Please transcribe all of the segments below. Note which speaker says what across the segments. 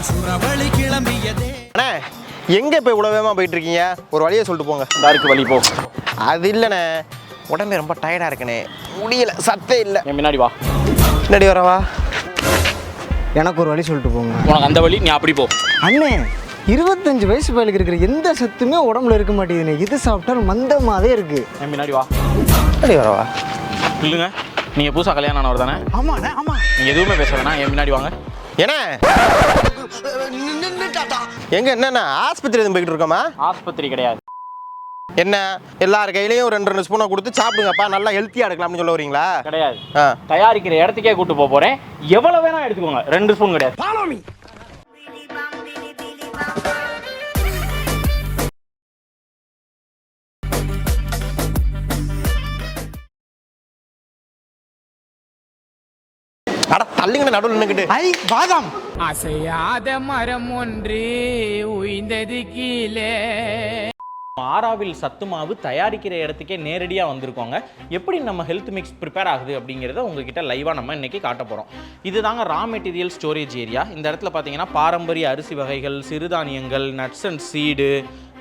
Speaker 1: சுரவழி கிளம்பியதே.
Speaker 2: அண்ணே எங்கே இப்போ இவ்வளோ வேகமாக போயிட்டு இருக்கீங்க? ஒரு வழியை சொல்லிட்டு போங்க.
Speaker 3: தாருக்கு வழி போ.
Speaker 2: அது இல்லைண்ணே, உடம்பே ரொம்ப டயர்டாக இருக்குண்ணே, முடியல, சத்தே இல்லை.
Speaker 3: என் முன்னாடி வா.
Speaker 2: முன்னாடி வரவா?
Speaker 4: எனக்கு ஒரு வழி சொல்லிட்டு போங்க.
Speaker 3: உனக்கு அந்த வழி, நீ அப்படி போ.
Speaker 4: அண்ணே 25 வயசு பயலுக்கு இருக்கிற எந்த சத்துமே உடம்புல இருக்க மாட்டேங்குதுண்ணே. இது சாப்பிட்டாலும் மந்தமாகவே இருக்கு.
Speaker 3: என் முன்னாடி வா.
Speaker 2: முன்னாடி வரவா?
Speaker 3: இல்லைங்க, நீங்கள் புதுசாக கல்யாணம் ஆனவர் தானே?
Speaker 4: ஆமாண்ணே, ஆமாம்.
Speaker 3: நீங்கள் எதுவுமே பேச வேணாம், என் முன்னாடி வாங்க.
Speaker 2: ஏண்ணே எங்கே என்னண்ணா ஆஸ்பத்திரி எதுவும் போய்கிட்டு இருக்கோமா?
Speaker 3: ஆஸ்பத்திரி கிடையாது.
Speaker 2: என்ன எல்லார் கையிலையும் 2 ஸ்பூனை கொடுத்து சாப்பிடுங்கப்பா, நல்லா ஹெல்த்தியாக எடுக்கலாம்னு சொல்ல வரீங்களா?
Speaker 3: கிடையாது.
Speaker 2: ஆ,
Speaker 3: தயாரிக்கிற இடத்துக்கே கூட்டு போகிறேன். எவ்வளோ வேணா எடுத்துக்கோங்க, 2 ஸ்பூன் கிடையாது.
Speaker 2: அட தள்ளுங்க நடுவில் நின்றுக்கிட்டு.
Speaker 4: ஐ பாதாம்.
Speaker 1: அசையாத மரம் ஒன்று உய்ந்தது கீழே.
Speaker 3: ஆராவில் சத்து மாவு தயாரிக்கிற இடத்துக்கே நேரடியாக வந்திருக்கோங்க. எப்படி நம்ம ஹெல்த் மிக்ஸ் ப்ரிப்பேர் ஆகுது அப்படிங்கிறத உங்ககிட்ட லைவாக நம்ம இன்றைக்கி காட்ட போகிறோம். இதுதாங்க ரா மெட்டீரியல் ஸ்டோரேஜ் ஏரியா. இந்த இடத்துல பார்த்தீங்கன்னா பாரம்பரிய அரிசி வகைகள், சிறுதானியங்கள், நட்ஸ் அண்ட் சீடு,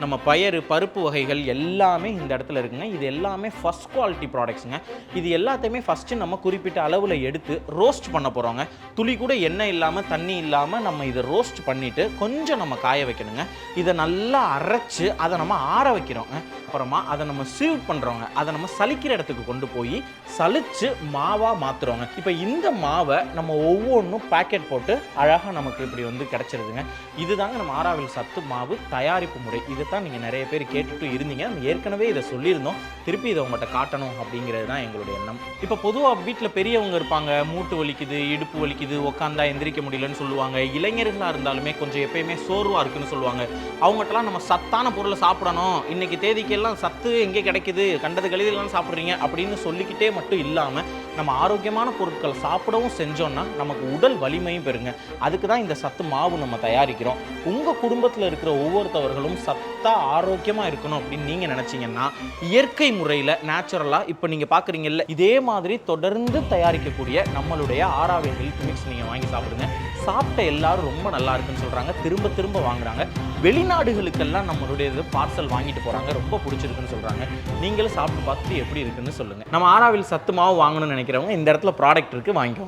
Speaker 3: நம்ம பயறு, பருப்பு வகைகள் எல்லாமே இந்த இடத்துல இருக்குங்க. இது எல்லாமே ஃபஸ்ட் குவாலிட்டி ப்ராடக்ட்ஸுங்க. இது எல்லாத்தையுமே ஃபஸ்ட்டு நம்ம குறிப்பிட்ட அளவில் எடுத்து ரோஸ்ட் பண்ண போகிறோங்க. துளி கூட எண்ணெய் இல்லாமல், தண்ணி இல்லாமல் நம்ம இதை ரோஸ்ட் பண்ணிவிட்டு கொஞ்சம் நம்ம காய வைக்கணுங்க. இதை நல்லா அரைச்சி அதை நம்ம ஆற வைக்கிறோங்க. அப்புறமா அதை நம்ம சீவ் பண்ணுறோங்க. அதை நம்ம சலிக்கிற இடத்துக்கு கொண்டு போய் சலிச்சு மாவாக மாற்றுறோங்க. இப்போ இந்த மாவை நம்ம ஒவ்வொன்றும் பேக்கெட் போட்டு அழகாக நமக்கு இப்படி வந்து கிடச்சிருதுங்க. இதுதாங்க நம்ம ஆராவில் சத்து மாவு தயாரிப்பு முறை. இதைத்தான் நீங்கள் நிறைய பேர் கேட்டுட்டு இருந்தீங்க. நம்ம ஏற்கனவே இதை சொல்லியிருந்தோம், திருப்பி இதை உங்கள்கிட்ட காட்டணும் அப்படிங்கிறது தான் எங்களுடைய எண்ணம். இப்போ பொதுவாக வீட்டில் பெரியவங்க இருப்பாங்க, மூட்டு வலிக்குது, இடுப்பு வலிக்குது, உட்காந்தா எந்திரிக்க முடியலன்னு சொல்லுவாங்க. இளைஞர்களாக இருந்தாலுமே கொஞ்சம் எப்பயுமே சோர்வாக இருக்குன்னு சொல்லுவாங்க. அவங்ககிட்டலாம் நம்ம சத்தான பொருளை சாப்பிடணும், இன்னைக்கு தேதிக்கெல்லாம் சத்து எங்கே கிடைக்குது, கண்டது கழிதெல்லாம் சாப்பிட்றீங்க அப்படின்னு சொல்லிக்கிட்டே மட்டும் இல்லாமல் நம்ம ஆரோக்கியமான பொருட்கள் சாப்பிடவும் செஞ்சோன்னா நமக்கு உடல் வலிமையும் பெறுங்க. அதுக்கு தான் இந்த சத்து மாவு நம்ம தயாரிக்கிறோம். உங்கள் குடும்பத்தில் இருக்கிற ஒவ்வொருத்தவர்களும் சத்தாக ஆரோக்கியமாக இருக்கணும் அப்படின்னு நீங்கள் நினச்சிங்கன்னா இயற்கை முறையில் நேச்சுரலாக இப்போ நீங்கள் பார்க்குறீங்கல்ல, இதே மாதிரி தொடர்ந்து தயாரிக்கக்கூடிய நம்மளுடைய ஆராவில் ஹெல்த் மிக்ஸ் நீங்கள் வாங்கி சாப்பிடுங்க. சாப்பிட்ட எல்லாரும் ரொம்ப நல்லா இருக்குன்னு சொல்கிறாங்க, திரும்ப திரும்ப வாங்குறாங்க. வெளிநாடுகளுக்கெல்லாம் நம்மளுடைய இது பார்சல் வாங்கிட்டு போகிறாங்க, ரொம்ப பிடிச்சிருக்குன்னு சொல்கிறாங்க. நீங்களும் சாப்பிட்டு பார்த்துட்டு எப்படி இருக்குன்னு சொல்லுங்கள். நம்ம ஆராவில் சத்து மாவு வாங்கணும்னு நினைக்கிறவங்க இந்த இடத்துல ப்ராடக்ட் இருக்குது, வாங்கிக்கோங்க.